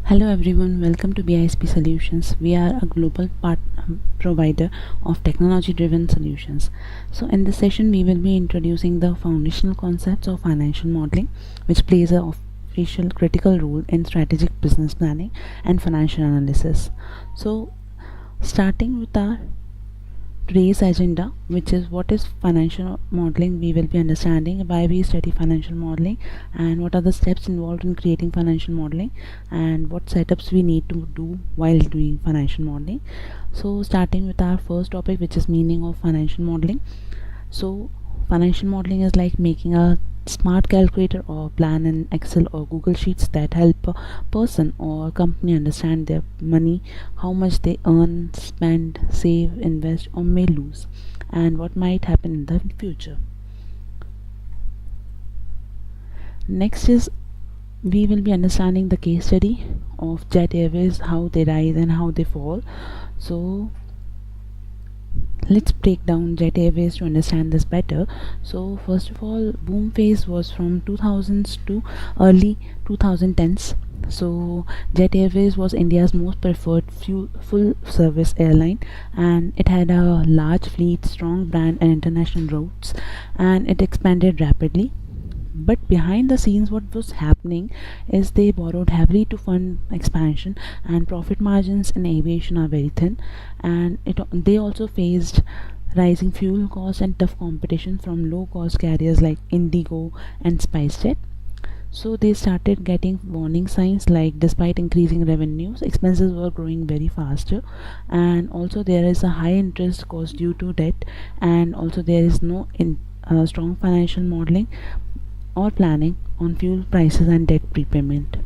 Hello everyone, welcome to BISP Solutions. We are a global provider of technology-driven solutions. So in this session, we will be introducing the foundational concepts of financial modeling, which plays a official critical role in strategic business planning and financial analysis. So starting with our today's agenda, which is what is financial modeling. We will be understanding why we study financial modeling and what are the steps involved in creating financial modeling and what setups we need to do while doing financial modeling. So starting with our first topic, which is meaning of financial modeling. So financial modeling is like making a smart calculator or plan in Excel or Google Sheets that help a person or company understand their money, how much they earn, spend, save, invest, or may lose, and what might happen in the future. Next is we will be understanding the case study of Jet Airways, how they rise and how they fall. So let's break down Jet Airways to understand this better. So first of all, boom phase was from 2000s to early 2010s. So Jet Airways was India's most preferred full service airline, and it had a large fleet, strong brand, and international routes, and it expanded rapidly. But behind the scenes, what was happening is they borrowed heavily to fund expansion, and profit margins in aviation are very thin, and they also faced rising fuel costs and tough competition from low cost carriers like Indigo and SpiceJet. So they started getting warning signs like despite increasing revenues, expenses were growing very faster, and also there is a high interest cost due to debt, and also there is no strong financial modeling or planning on fuel prices and debt prepayment.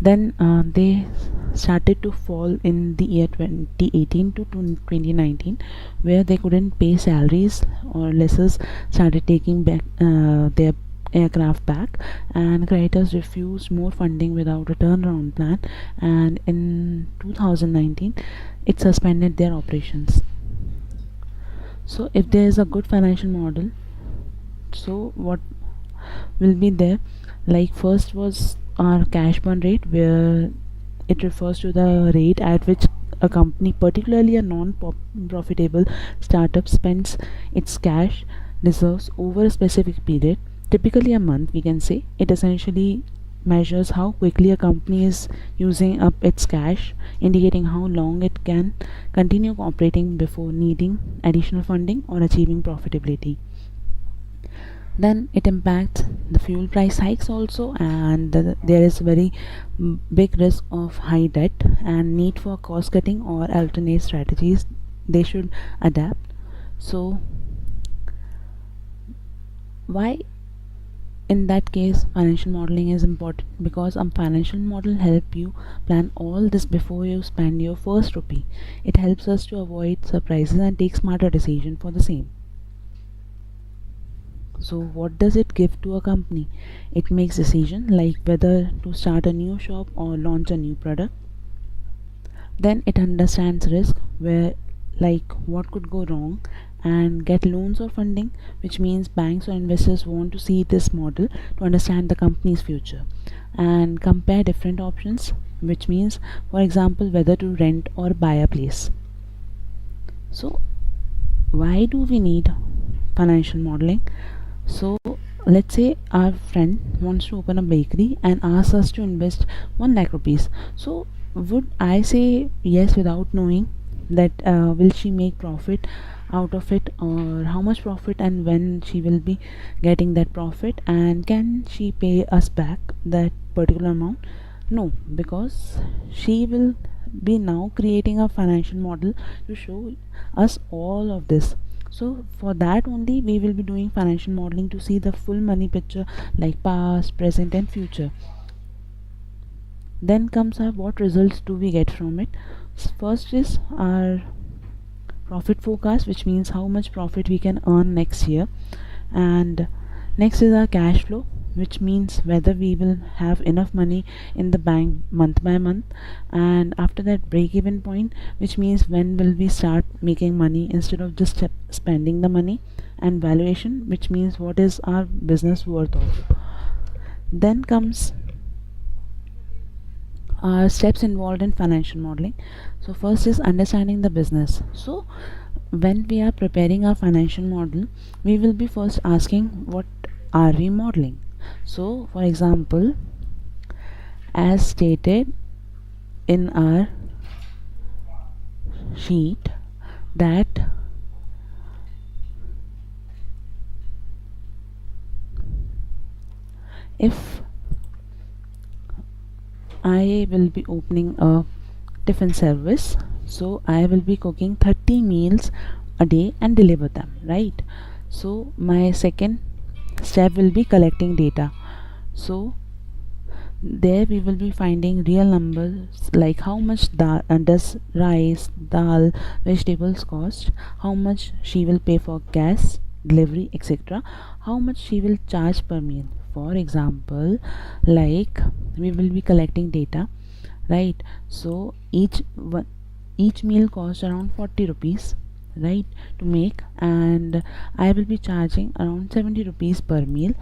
Then they started to fall in the year 2018 to 2019, where they couldn't pay salaries, or lessors started taking back their aircraft back, and creditors refused more funding without a turnaround plan, and in 2019 it suspended their operations. So if there is a good financial model, so what will be there, like first was our cash burn rate, where it refers to the rate at which a company, particularly a non-profitable startup, spends its cash reserves over a specific period, typically a month. We can say it essentially measures how quickly a company is using up its cash, indicating how long it can continue operating before needing additional funding or achieving profitability. Then it impacts the fuel price hikes also, and there is very big risk of high debt and need for cost cutting or alternate strategies they should adapt. So why in that case financial modeling is important? Because a financial model help you plan all this before you spend your first rupee. It helps us to avoid surprises and take smarter decision for the same. So what does it give to a company? It makes decision like whether to start a new shop or launch a new product. Then it understands risk, where like what could go wrong, and get loans or funding, which means banks or investors want to see this model to understand the company's future, and compare different options, which means for example whether to rent or buy a place. So why do we need financial modeling? So let's say our friend wants to open a bakery and asks us to invest 1 lakh rupees. So would I say yes without knowing that will she make profit out of it, or how much profit, and when she will be getting that profit, and can she pay us back that particular amount? No, because she will be now creating a financial model to show us all of this. So for that only we will be doing financial modeling to see the full money picture, like past, present, and future. Then comes our what results do we get from it. First is our profit forecast, which means how much profit we can earn next year, and next is our cash flow, which means whether we will have enough money in the bank month by month, and after that break even point, which means when will we start making money instead of just spending the money, and valuation, which means what is our business worth of. Then comes are steps involved in financial modeling. So first is understanding the business. So when we are preparing our financial model, we will be first asking what are we modeling. So for example, as stated in our sheet, that if I will be opening a tiffin service, so I will be cooking 30 meals a day and deliver them, right? So my second step will be collecting data. So there we will be finding real numbers like how much does rice, dal, vegetables cost, how much she will pay for gas, delivery, etc., how much she will charge per meal. For example, like we will be collecting data, right? So each meal costs around 40 rupees, right, to make, and I will be charging around 70 rupees per meal,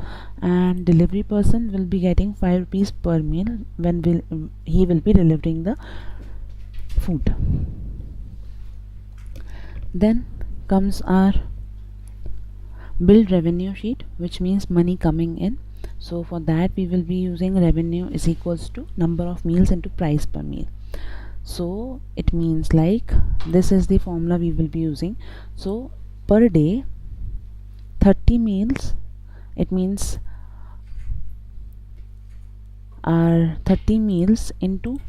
and delivery person will be getting 5 rupees per meal when he will be delivering the food. Then comes our build revenue sheet, which means money coming in. So for that we will be using revenue is equals to number of meals into price per meal. So it means like this is the formula we will be using. So per day 30 meals, it means our 30 meals into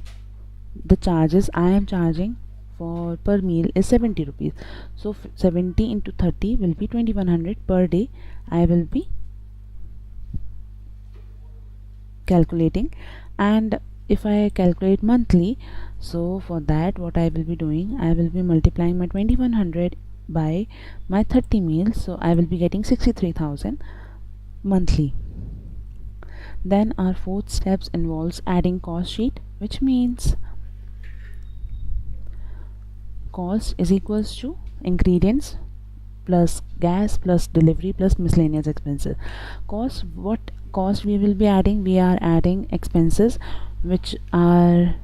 the charges I am charging for per meal is 70 rupees. So 70 into 30 will be 2100 per day. I will be calculating, and if I calculate monthly, so for that what I will be doing, I will be multiplying my 2100 by my 30 meals, so I will be getting 63,000 monthly. Then our fourth steps involves adding cost sheet, which means cost is equals to ingredients plus gas plus delivery plus miscellaneous expenses. Cost, what cost we will be adding? We are adding expenses which are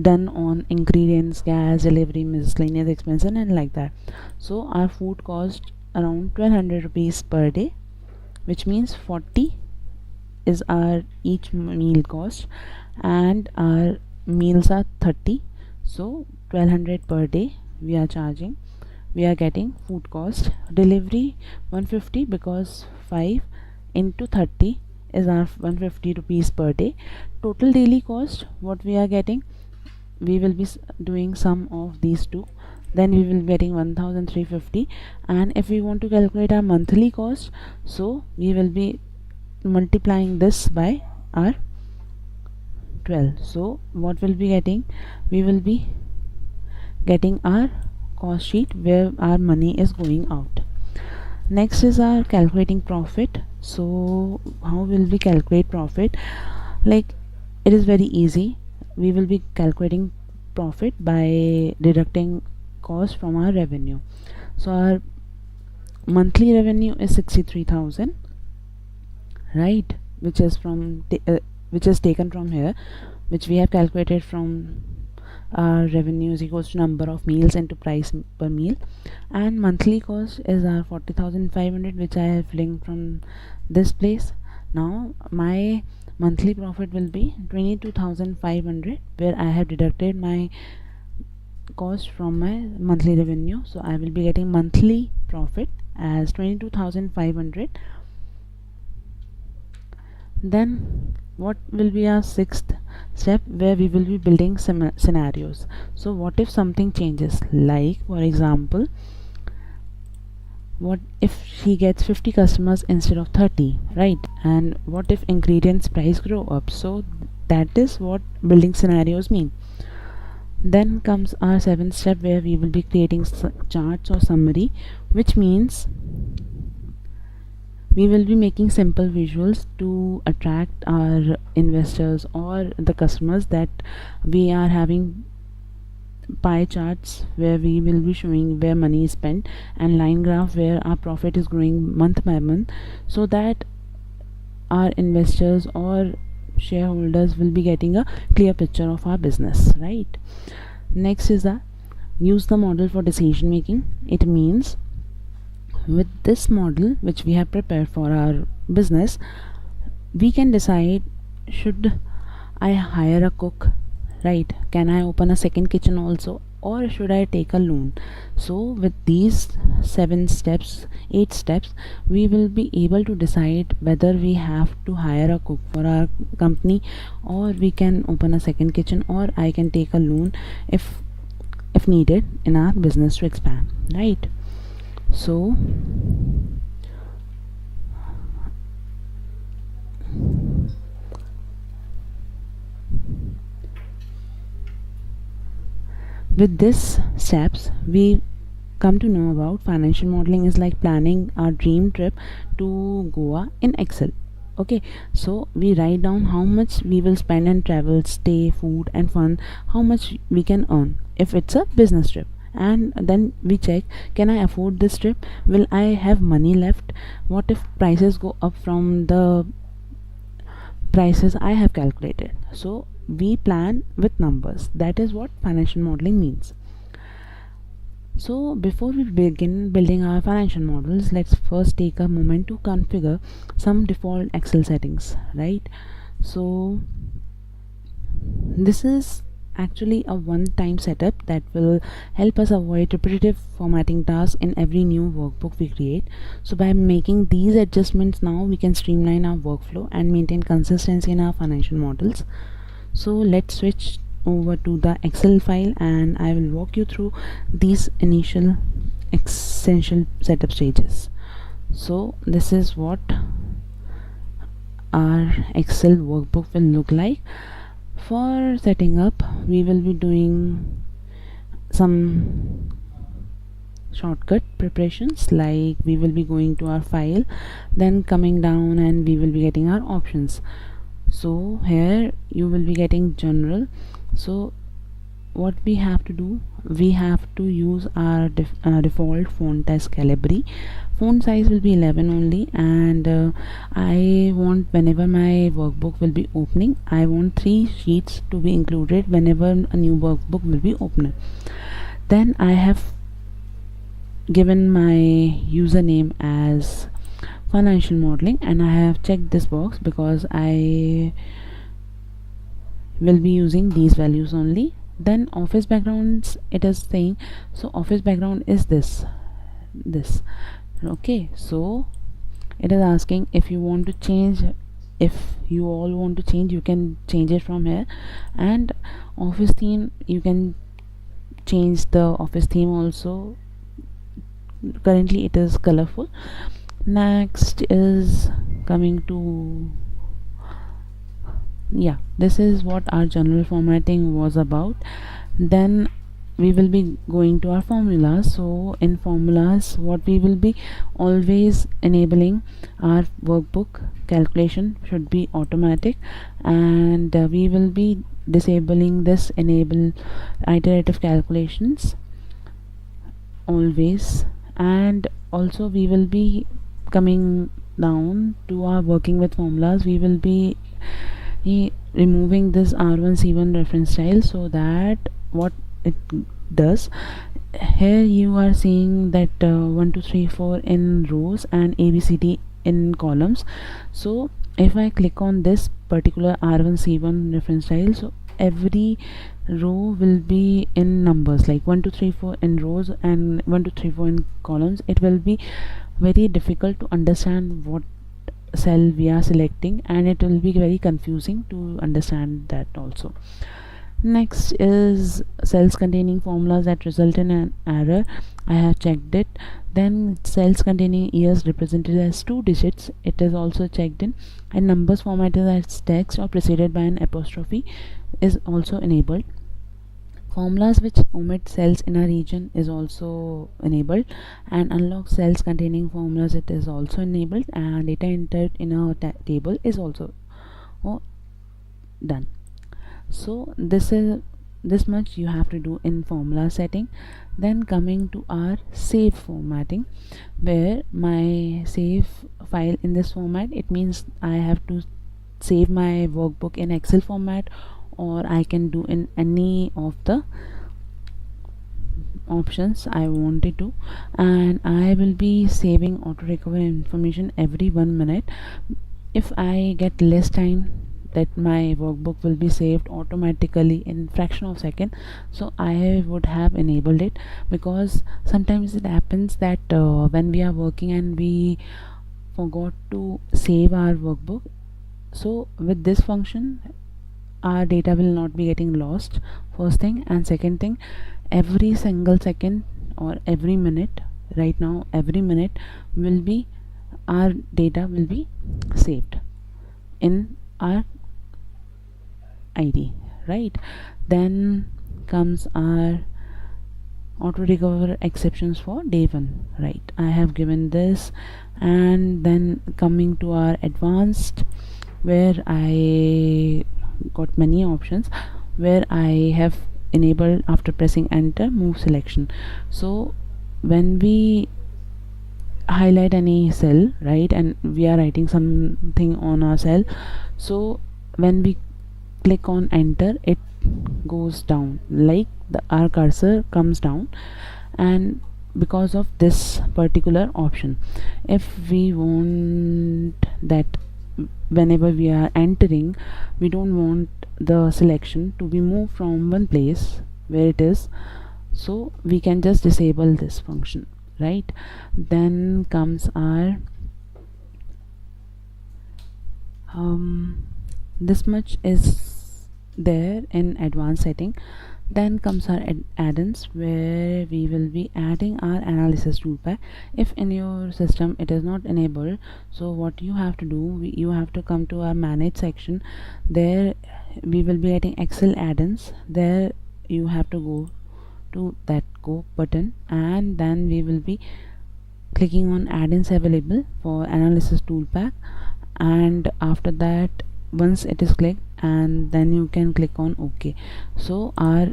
done on ingredients, gas, delivery, miscellaneous expenses, and like that. So our food cost around 1200 rupees per day, which means 40 is our each meal cost, and our meals are 30, so 1200 per day we are charging. We are getting food cost. Delivery 150, because 5 into 30 is our 150 rupees per day. Total daily cost, what we are getting, we will be doing sum of these two, then we will be getting 1350. And if we want to calculate our monthly cost, so we will be multiplying this by our 12. So what will be getting, we will be getting our cost sheet where our money is going out. Next is our calculating profit. So how will we calculate profit? Like, it is very easy. We will be calculating profit by deducting cost from our revenue. So our monthly revenue is 63,000, right, which is from which is taken from here, which we have calculated from our revenue is equals to number of meals into price per meal, and monthly cost is our 40,500, which I have linked from this place. Now my monthly profit will be 22,500, where I have deducted my cost from my monthly revenue, so I will be getting monthly profit as 22,500. Then what will be our sixth step, where we will be building some scenarios. So what if something changes, like for example, what if she gets 50 customers instead of 30, right? And what if ingredients price grow up? So that is what building scenarios mean. Then comes our seventh step, where we will be creating charts or summary, which means we will be making simple visuals to attract our investors or the customers, that we are having pie charts where we will be showing where money is spent, and line graph where our profit is growing month by month, so that our investors or shareholders will be getting a clear picture of our business, right? Next is the use the model for decision making. It means with this model which we have prepared for our business, we can decide, should I hire a cook, right? Can I open a second kitchen also, or should I take a loan? So with these 8 steps, we will be able to decide whether we have to hire a cook for our company, or we can open a second kitchen, or I can take a loan if needed in our business to expand, right? So with this steps, we come to know about financial modeling is like planning our dream trip to Goa in Excel. Okay, so we write down how much we will spend on travel, stay, food and fun, how much we can earn if it's a business trip, and then we check, can I afford this trip? Will I have money left? What if prices go up from the prices I have calculated? So we plan with numbers. That is what financial modeling means. So before we begin building our financial models, let's first take a moment to configure some default Excel settings, right? So this is actually a one-time setup that will help us avoid repetitive formatting tasks in every new workbook we create. So by making these adjustments now, we can streamline our workflow and maintain consistency in our financial models. So let's switch over to the Excel file and I will walk you through these initial essential setup stages. So this is what our Excel workbook will look like. For setting up, we will be doing some shortcut preparations, like we will be going to our file, then coming down and we will be getting our options. So here you will be getting general. So what we have to do, we have to use our default font as Calibri. Font size will be 11 only, and I want, whenever my workbook will be opening, I want 3 sheets to be included whenever a new workbook will be opened. Then I have given my username as financial modeling and I have checked this box because I will be using these values only. Then office backgrounds, it is saying, so office background is this. Okay, so it is asking if you want to change, if you all want to change, you can change it from here. And office theme, you can change the office theme also. Currently it is colorful. Next is coming to, yeah, this is what our general formatting was about. Then we will be going to our formulas. So in formulas, what we will be always enabling, our workbook calculation should be automatic, and we will be disabling this enable iterative calculations always. And also we will be coming down to our working with formulas. We will be removing this R1C1 reference style, so that what it does, here you are seeing that 1 2 3 4 in rows and ABCD in columns. So if I click on this particular R1C1 reference style, so every row will be in numbers, like 1 2 3 4 in rows and 1 2 3 4 in columns. It will be very difficult to understand what cell we are selecting, and it will be very confusing to understand that also. Next is cells containing formulas that result in an error. I have checked it. Then cells containing years represented as 2 digits, it is also checked in. And numbers formatted as text or preceded by an apostrophe is also enabled. Formulas which omit cells in a region is also enabled, and unlock cells containing formulas, it is also enabled, and data entered in a table is also done. So this much you have to do in formula setting. Then coming to our save formatting, where my save file in this format, it means I have to save my workbook in Excel format, or I can do in any of the options I wanted to. And I will be saving auto recover information every 1 minute. If I get less time, that my workbook will be saved automatically in fraction of second, so I would have enabled it, because sometimes it happens that when we are working and we forgot to save our workbook. So with this function, our data will not be getting lost, first thing. And second thing, every single second or every minute, right now every minute will be, our data will be saved in our ID, right? Then comes our auto recover exceptions for day 1, right? I have given this. And then coming to our advanced, where I got many options, where I have enabled, after pressing enter, move selection. So when we highlight any cell, right, and we are writing something on our cell, so when we click on enter, it goes down, like our cursor comes down, and because of this particular option. If we want that whenever we are entering, we don't want the selection to be moved from one place where it is, so we can just disable this function, right? Then comes our this much is there in advanced setting. Then comes our add-ins, where we will be adding our analysis toolbar. If in your system it is not enabled, so what you have to do, you have to come to our manage section. There we will be getting Excel add-ins. There you have to go to that go button, and then we will be clicking on add-ins available for analysis toolpack. And after that, once it is clicked, and then you can click on OK. So our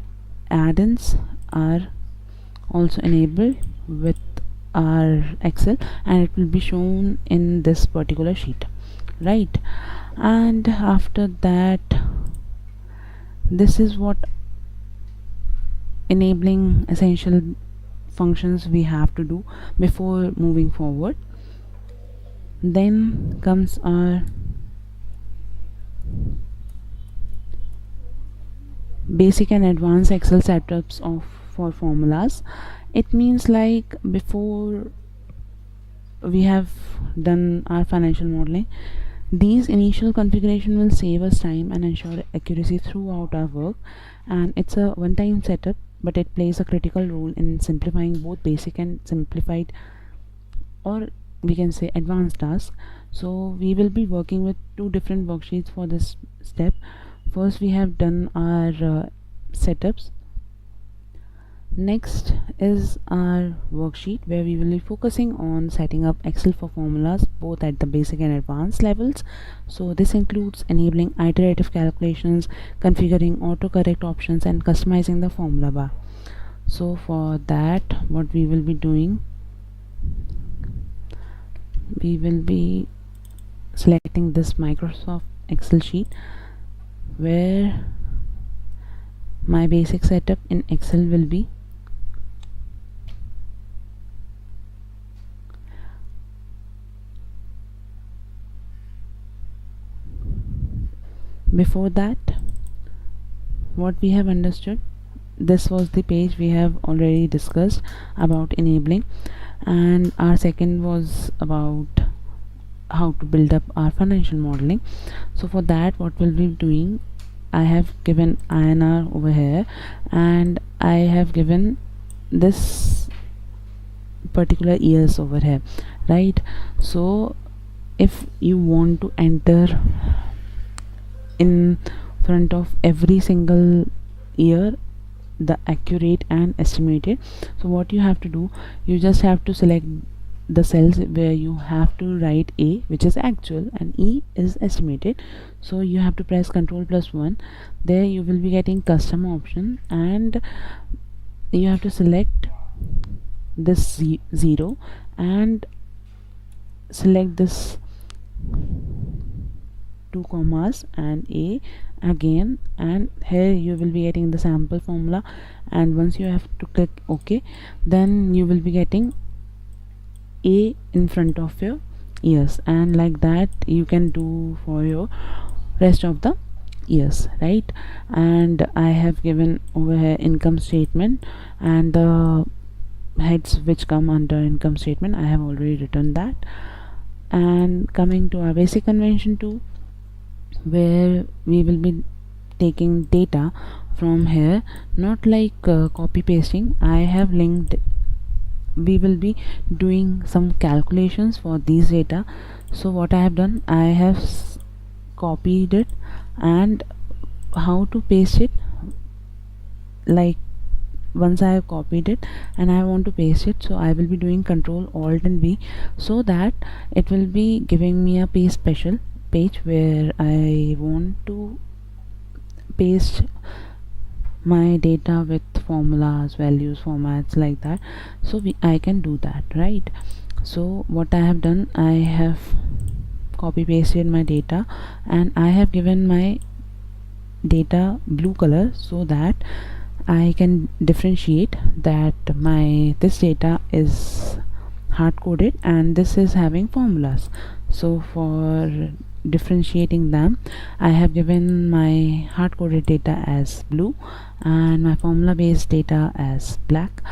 add-ins are also enabled with our Excel, and it will be shown in this particular sheet, right? And after that, this is what enabling essential functions we have to do before moving forward. Then comes our basic and advanced Excel setups for formulas. It means like before we have done our financial modeling, these initial configuration will save us time and ensure accuracy throughout our work. And it's a one-time setup, but it plays a critical role in simplifying both basic and simplified, or we can say advanced tasks. So we will be working with 2 different worksheets for this step. First, we have done our setups. Next is our worksheet, where we will be focusing on setting up Excel for formulas both at the basic and advanced levels. So this includes enabling iterative calculations, configuring autocorrect options, and customizing the formula bar. So for that, what we will be doing, we will be selecting this Microsoft Excel sheet, where my basic setup in Excel will be. Before that, what we have understood, this was the page we have already discussed about enabling, and our second was about how to build up our financial modeling. So for that, what we'll be doing, I have given INR over here, and I have given this particular years over here, right? So if you want to enter in front of every single year the accurate and estimated, so what you have to do, you just have to select the cells where you have to write A, which is actual, and E is estimated. So you have to press Ctrl+1. There you will be getting custom option, and you have to select this 0 and select this 2 commas and A again, and here you will be getting the sample formula, and once you have to click OK, then you will be getting A in front of your ears, and like that you can do for your rest of the years, right? And I have given over here income statement, and the heads which come under income statement I have already written that. And coming to our basic convention 2, where we will be taking data from here, not like copy pasting. I have linked, we will be doing some calculations for these data. So what I have done, I have copied it, and how to paste it, like once I have copied it and I want to paste it, so I will be doing Control Alt and V, so that it will be giving me a paste special page where I want to paste my data with formulas, values, formats, like that. So I can do that, right? So what I have done, I have copy pasted my data, and I have given my data blue color so that I can differentiate that this data is hard coded and this is having formulas. So for differentiating them, I have given my hard coded data as blue and my formula based data as black,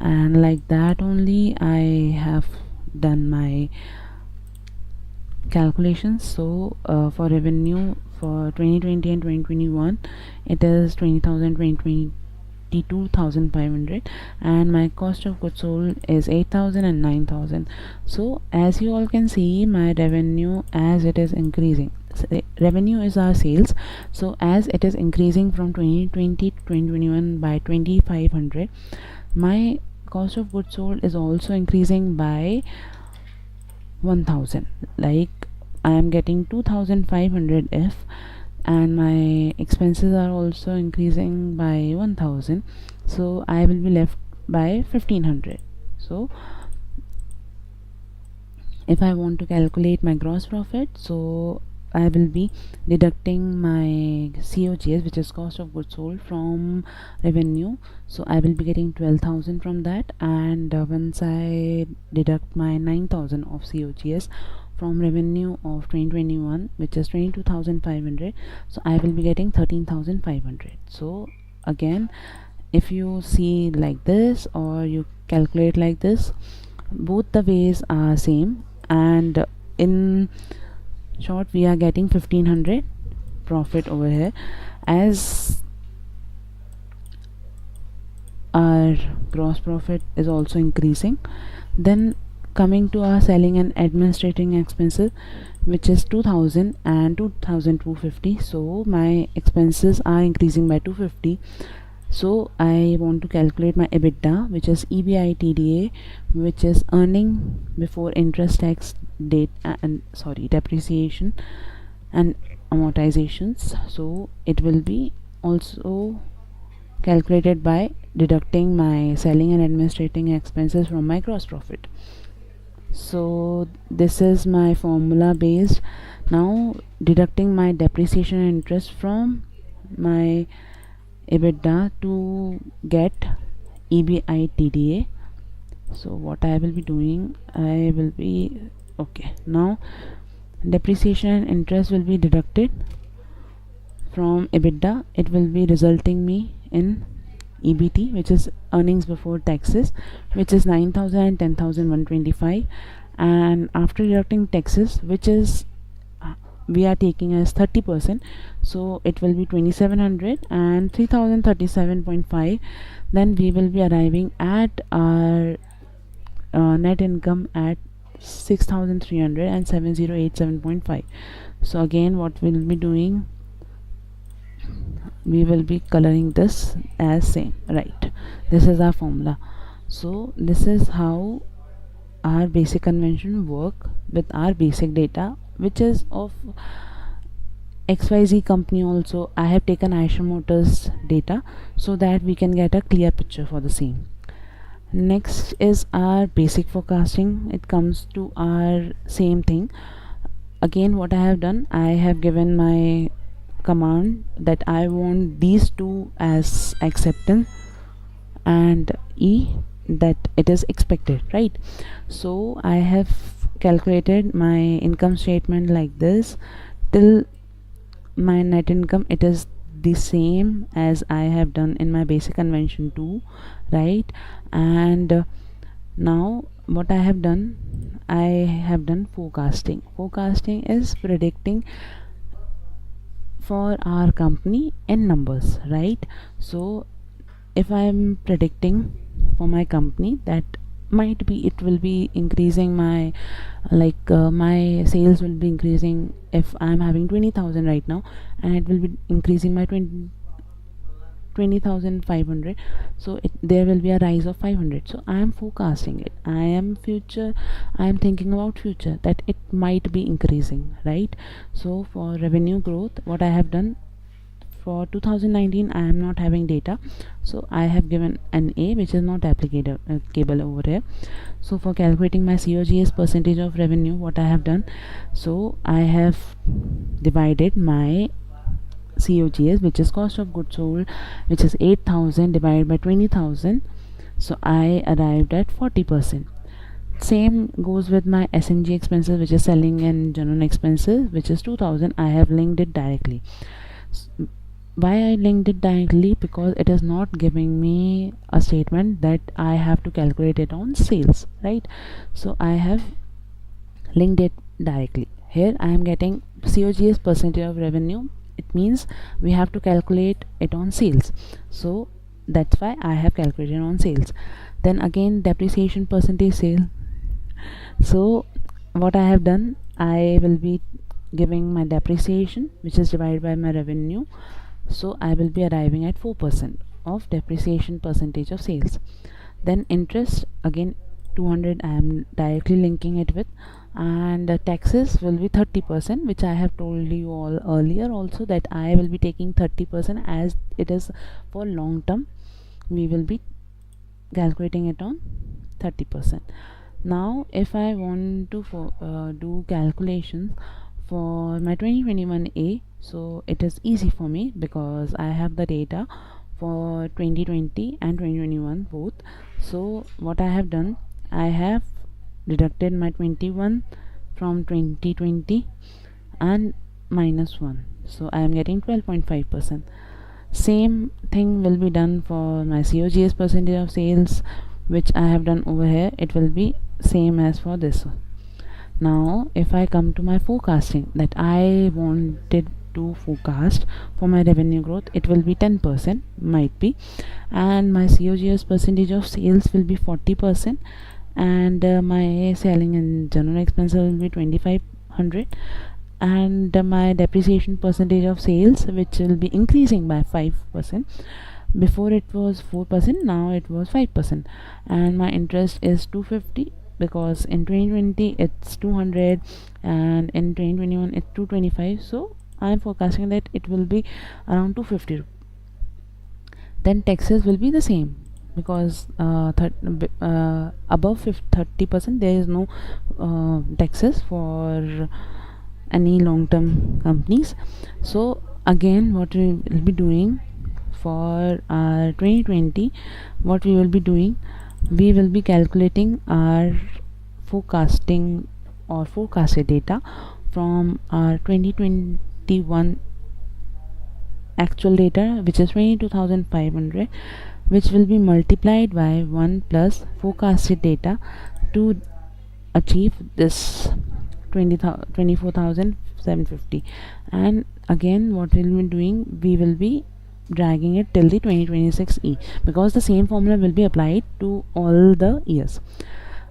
and like that only I have done my calculations. So for revenue for 2020 and 2021, it is 20,000, 22,500, and my cost of goods sold is 8,000 and 9,000. So as you all can see, my revenue, as it is increasing, revenue is our sales, so as it is increasing from 2020 to 2021 by 2,500, my cost of goods sold is also increasing by 1,000. like I am getting 2,500 if, and my expenses are also increasing by 1,000, so I will be left by 1,500. So if I want to calculate my gross profit, so I will be deducting my COGS, which is cost of goods sold, from revenue. So I will be getting 12,000 from that, and once I deduct my 9,000 of COGS from revenue of 2021, which is 22,500, so I will be getting 13,500. So again, if you see like this or you calculate like this, both the ways are same, and in short we are getting 1,500 profit over here, as our gross profit is also increasing. Then coming to our selling and administrating expenses, which is 2,000 and 2,250, so my expenses are increasing by 250. So I want to calculate my EBITDA, which is EBITDA, which is earning before interest, tax, depreciation and amortizations. So it will be also calculated by deducting my selling and administrating expenses from my gross profit. So this is my formula based. Now deducting my depreciation and interest from my EBITDA to get EBITDA. So what I will be doing, I will be now depreciation and interest will be deducted from EBITDA. It will be resulting me in EBT, which is earnings before taxes, which is 9,000 and 10,125, and after deducting taxes, which is we are taking as 30%, so it will be 2,700 and 3,037.5. then we will be arriving at our net income at 6,300 and 7,087.5. so again, what we'll be doing, we will be coloring this as same, right? This is our formula. So this is how our basic convention work with our basic data, which is of XYZ company. Also I have taken Aisha Motors data so that we can get a clear picture for the same. Next is our basic forecasting. It comes to our same thing. again what I have done, I have given my command that I want these two as acceptance and E that it is expected, right? So I have calculated my income statement like this. Till my net income, it is the same as I have done in my basic convention too, right? And now what I have done, I have done forecasting. Forecasting is predicting for our company in numbers, right? So if I'm predicting for my company that might be it will be increasing my my sales will be increasing. If I'm having 20,000 right now, and it will be increasing my 20,500, so there will be a rise of 500. So I am forecasting it, I am thinking about future that it might be increasing, right? So for revenue growth, what I have done, for 2019 I am not having data, so I have given an A, which is not applicable over here. So for calculating my COGS percentage of revenue, what I have done, so I have divided my COGS, which is cost of goods sold, which is 8,000 divided by 20,000, so I arrived at 40%. Same goes with my SNG expenses, which is selling and general expenses, which is 2,000. I have linked it directly. Why I linked it directly? Because it is not giving me a statement that I have to calculate it on sales, right? So I have linked it directly. Here I am getting COGS percentage of revenue. It means we have to calculate it on sales, so that's why I have calculated on sales. Then again, depreciation percentage sale. So what I have done, I will be giving my depreciation, which is divided by my revenue, so I will be arriving at 4% of depreciation percentage of sales. Then interest, again 200, I am directly linking it with. And taxes will be 30%, which I have told you all earlier also, that I will be taking 30% as it is for long term. We will be calculating it on 30%. Now if I want to do calculations for my 2021A, so it is easy for me because I have the data for 2020 and 2021 both. So what I have done, I have deducted my 21 from 2020 and minus 1, so I am getting 12.5%. Same thing will be done for my COGS percentage of sales, which I have done over here. It will be same as for this one. Now if I come to my forecasting, that I wanted to forecast for my revenue growth, it will be 10%, might be, and my COGS percentage of sales will be 40%, and my selling and general expenses will be 2,500, and my depreciation percentage of sales, which will be increasing by 5%. Before it was 4%, now it was 5%. And my interest is 250, because in 2020 it's 200 and in 2021 it's 225, so I am forecasting that it will be around 250. Then taxes will be the same, because above 30% there is no taxes for any long-term companies. So again, what we will be doing for our 2020, what we will be doing, we will be calculating our forecasting or forecasted data from our 2021 actual data, which is 22,500, which will be multiplied by 1 plus forecasted data to achieve this 24,750. And again, what we'll be doing, we will be dragging it till the 2026E, because the same formula will be applied to all the years.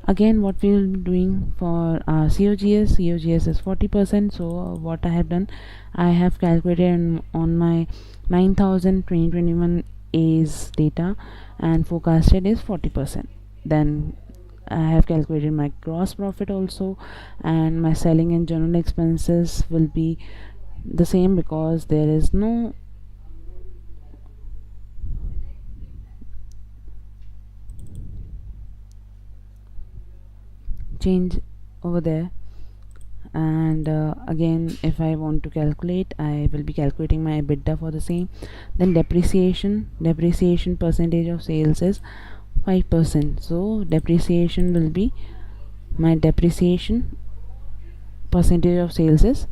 Again, what we will be doing for COGS is 40%. So what I have done, I have calculated on my 9,000 2021 A's data, and forecasted is 40%. Then I have calculated my gross profit also, and my selling and general expenses will be the same, because there is no change over there. and again if I want to calculate, I will be calculating my EBITDA for the same. Then depreciation percentage of sales is 5%, so depreciation will be, my depreciation percentage of sales is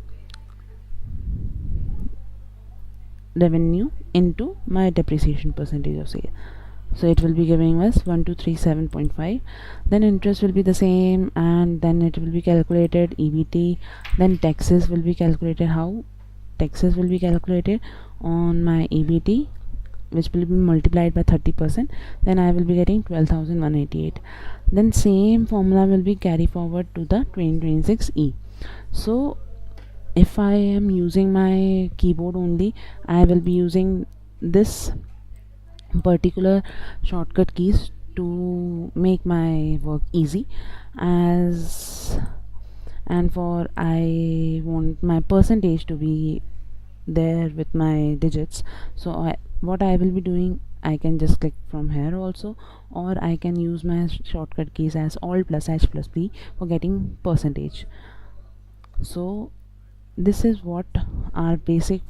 revenue into my depreciation percentage of sale, so it will be giving us 1237.5. Then interest will be the same, and then it will be calculated EBT. Then taxes will be calculated. How taxes will be calculated on my EBT, which will be multiplied by 30%. Then I will be getting 12,188. Then same formula will be carry forward to the 2026E. So if I am using my keyboard only, I will be using this particular shortcut keys to make my work easy. As and for I want my percentage to be there with my digits, so what I will be doing, I can just click from here also, or I can use my shortcut keys as Alt plus H plus P for getting percentage. So this is what our basic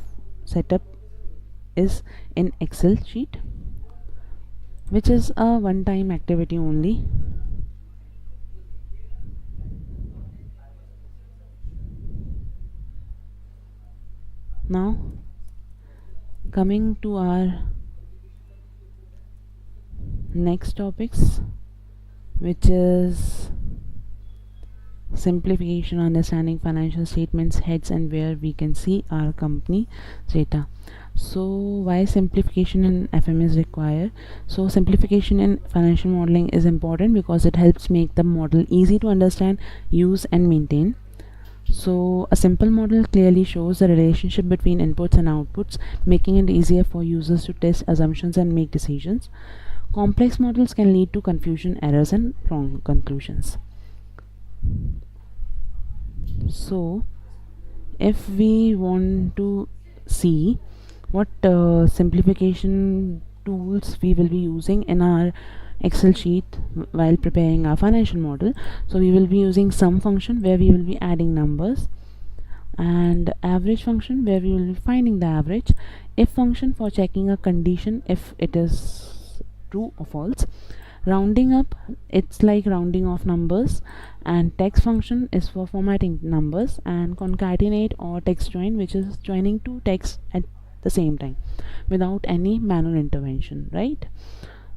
setup is in Excel sheet, which is a one-time activity only. Now coming to our next topics, which is simplification, understanding financial statements, heads, and where we can see our company data. So why simplification in FM is required? So simplification in financial modeling is important because it helps make the model easy to understand, use, and maintain. So a simple model clearly shows the relationship between inputs and outputs, making it easier for users to test assumptions and make decisions. Complex models can lead to confusion, errors, and wrong conclusions. So if we want to see what simplification tools we will be using in our Excel sheet while preparing our financial model, so we will be using sum function where we will be adding numbers, and average function where we will be finding the average, if function for checking a condition if it is true or false, rounding up, it's like rounding off numbers, and text function is for formatting numbers, and concatenate or text join, which is joining two texts at the same time without any manual intervention, right?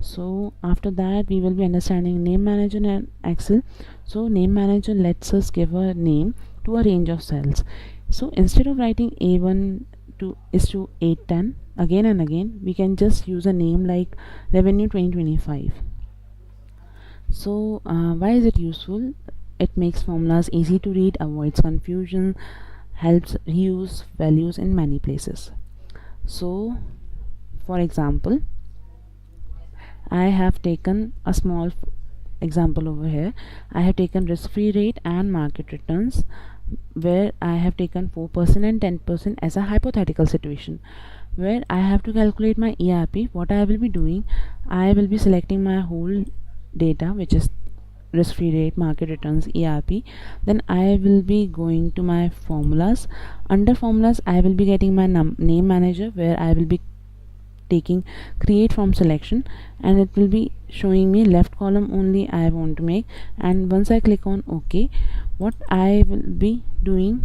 So after that we will be understanding name manager in Excel. So name manager lets us give a name to a range of cells. So instead of writing A1 to is to 810 again and again, we can just use a name like revenue 2025. So why is it useful? It makes formulas easy to read, avoids confusion, helps reuse values in many places. So for example, I have taken a small example over here. I have taken risk-free rate and market returns, where I have taken 4% and 10% as a hypothetical situation, where I have to calculate my ERP. What I will be doing, I will be selecting my whole data, which is risk-free rate, market returns, ERP. Then I will be going to my formulas. Under formulas, I will be getting my name manager, where I will be taking create from selection, and it will be showing me left column only I want to make. And once I click on OK, what I will be doing,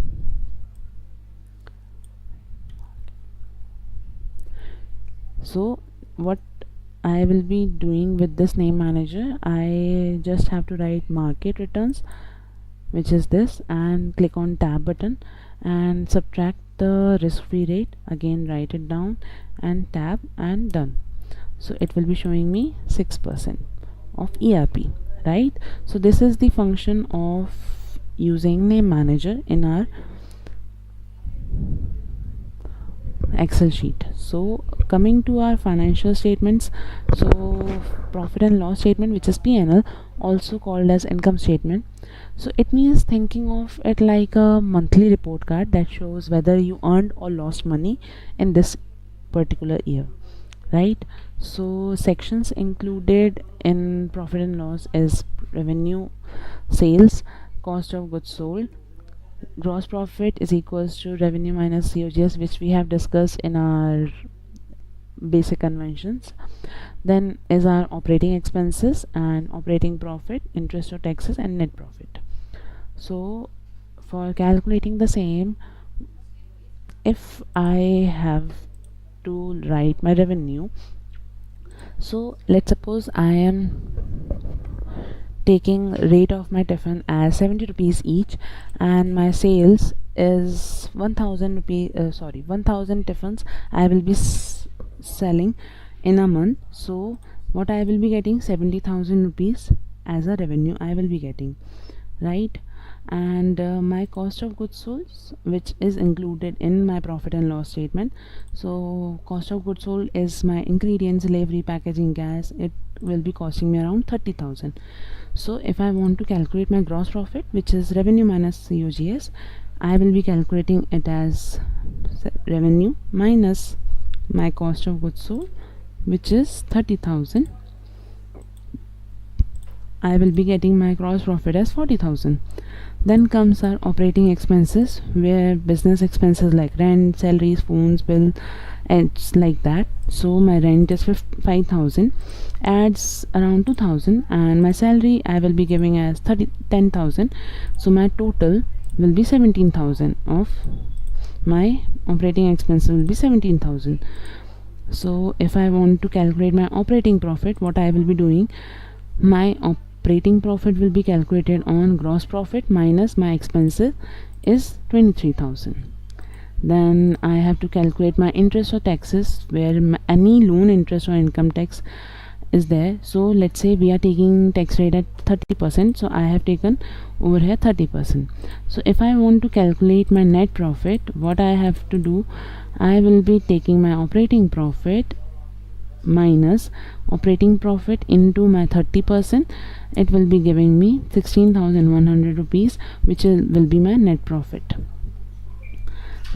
so what I will be doing with this name manager, I just have to write market returns, which is this, and click on tab button and subtract the risk-free rate, again write it down and tab, and done. So it will be showing me 6% of ERP, right? So this is the function of using name manager in our Excel sheet. So coming to our financial statements, so profit and loss statement, which is P&L, also called as income statement. So it means thinking of it like a monthly report card that shows whether you earned or lost money in this particular year, right? So sections included in profit and loss is revenue, sales, cost of goods sold, gross profit is equals to revenue minus COGS, which we have discussed in our basic conventions. Then is our operating expenses and operating profit, interest or taxes, and net profit. So for calculating the same, if I have to write my revenue, so let's suppose I am taking rate of my tiffin as 70 rupees each, and my sales is 1000 rupees, 1000 tiffins I will be selling in a month. So what I will be getting, 70,000 rupees as a revenue I will be getting, right? And my cost of goods sold, which is included in my profit and loss statement. So cost of goods sold is my ingredients, delivery, packaging, gas. It will be costing me around 30,000. So if I want to calculate my gross profit, which is revenue minus COGS, I will be calculating it as revenue minus my cost of goods sold, which is 30,000. I will be getting my gross profit as 40,000. Then comes our operating expenses, where business expenses like rent, salaries, phones, bill, it's like that. So my rent is 5,000, adds around 2,000, and my salary I will be giving as 10,000. So my total will be 17,000. Of my operating expenses will be 17,000. So if I want to calculate my operating profit, what I will be doing, my operating profit will be calculated on gross profit minus my expenses is 23,000. Then I have to calculate my interest or taxes, where any loan interest or income tax is there. So let's say we are taking tax rate at 30%, so I have taken over here 30%. So if I want to calculate my net profit, what I have to do, I will be taking my operating profit minus operating profit into my 30%. It will be giving me 16,100 rupees, which will be my net profit,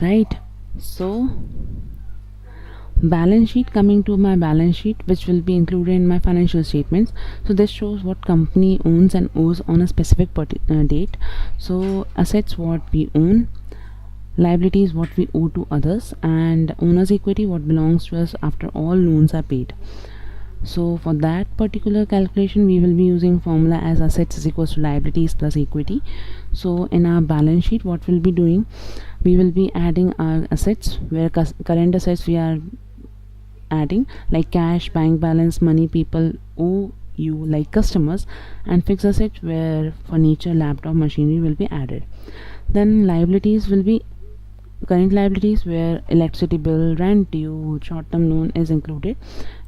right? So balance sheet, coming to my balance sheet, which will be included in my financial statements. So this shows what company owns and owes on a specific date. So assets, what we own, liabilities, what we owe to others, and owner's equity, what belongs to us after all loans are paid. So for that particular calculation, we will be using formula as assets is equals to liabilities plus equity. So in our balance sheet, what we'll be doing, we will be adding our assets, where current assets we are adding like cash, bank balance, money people owe you like customers, and fixed assets where furniture, laptop, machinery will be added. Then liabilities will be current liabilities, where electricity bill, rent due, short-term loan is included,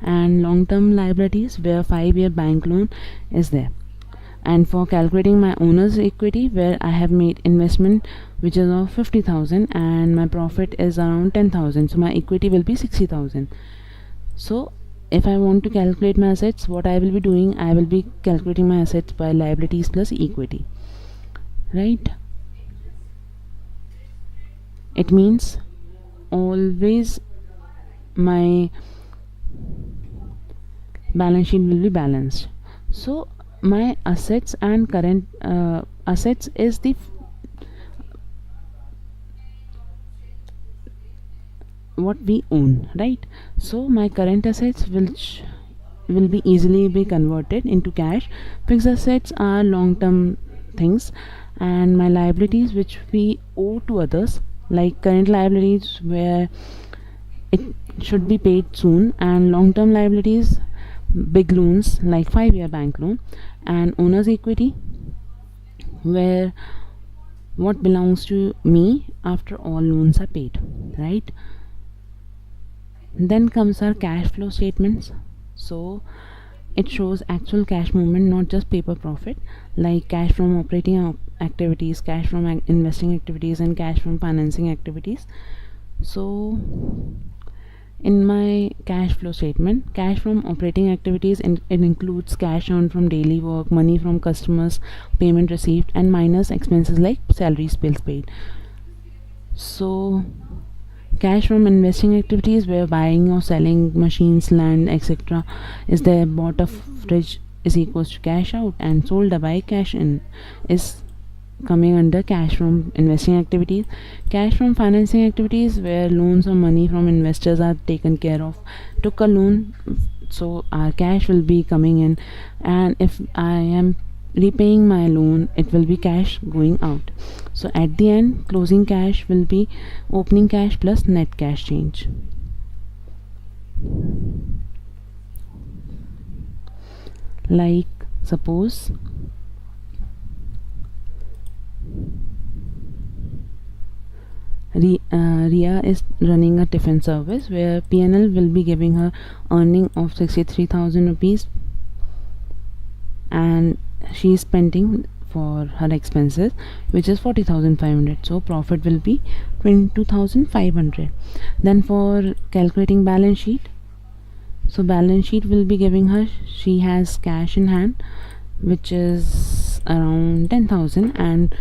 and long-term liabilities, where 5-year bank loan is there. And for calculating my owner's equity, where I have made investment which is of 50,000 and my profit is around 10,000, so my equity will be 60,000. So if I want to calculate my assets, what I will be doing, I will be calculating my assets by liabilities plus equity, right? It means always my balance sheet will be balanced. So my assets and current assets is the what we own, right? So my current assets will be easily be converted into cash. Fixed assets are long-term things, and my liabilities which we owe to others, like current liabilities where it should be paid soon, and long-term liabilities, big loans like 5-year bank loan, and owner's equity, where what belongs to me after all loans are paid, right? Then comes our cash flow statements. So it shows actual cash movement, not just paper profit, like cash from operating activities, cash from investing activities, and cash from financing activities. So in my cash flow statement, cash from operating activities, it includes cash earned from daily work, money from customers, payment received, and minus expenses like salaries, bills paid. So cash from investing activities, where buying or selling machines, land, etc. is there. Bought a fridge is equals to cash out, and sold a bike, cash in is coming under cash from investing activities. Cash from financing activities, where loans or money from investors are taken care of. Took a loan, so our cash will be coming in, and if I am repaying my loan, it will be cash going out. So at the end, closing cash will be opening cash plus net cash change. Like suppose Ria is running a tiffin service where P&L will be giving her earning of 63,000 rupees, and she is spending for her expenses, which is 40,500. So profit will be 22,500. Then for calculating balance sheet, so balance sheet will be giving her, she has cash in hand, which is around 10,000, and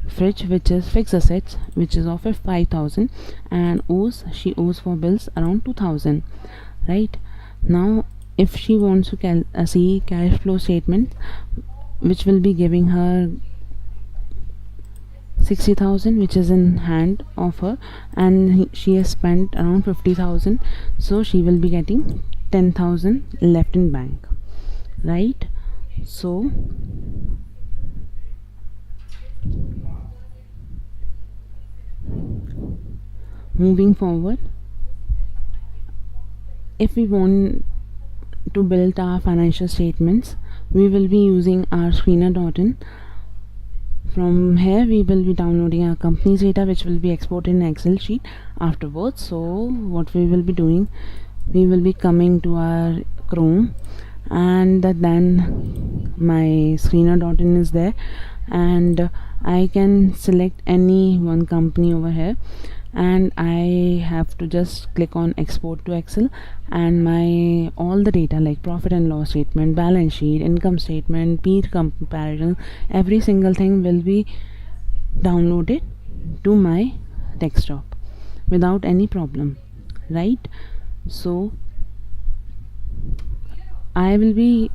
fridge, which is fixed assets, which is of 5,000, and she owes for bills around 2,000. Right now, if she wants to see cash flow statement, which will be giving her 60,000, which is in hand of her, and she has spent around 50,000, so she will be getting 10,000 left in bank. Right, so moving forward, if we want to build our financial statements, we will be using our screener.in. From here we will be downloading our company's data, which will be exported in Excel sheet afterwards. So what we will be doing, we will be coming to our Chrome, and then my screener.in is there, and I can select any one company over here, and I have to just click on export to Excel, and my all the data like profit and loss statement, balance sheet, income statement, peer comparison, every single thing will be downloaded to my desktop without any problem. Right, so I will be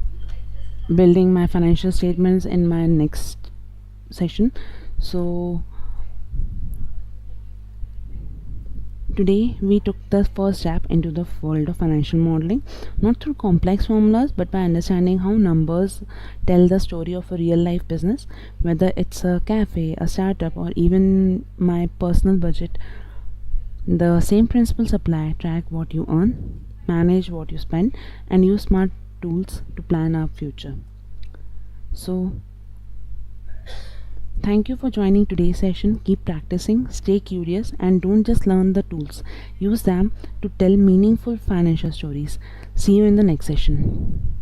building my financial statements in my next session. So today we took the first step into the world of financial modeling, not through complex formulas, but by understanding how numbers tell the story of a real life business, whether it's a cafe, a startup, or even my personal budget. The same principles apply. Track what you earn, manage what you spend, and use smart tools to plan our future. So thank you for joining today's session. Keep practicing, stay curious, and don't just learn the tools. Use them to tell meaningful financial stories. See you in the next session.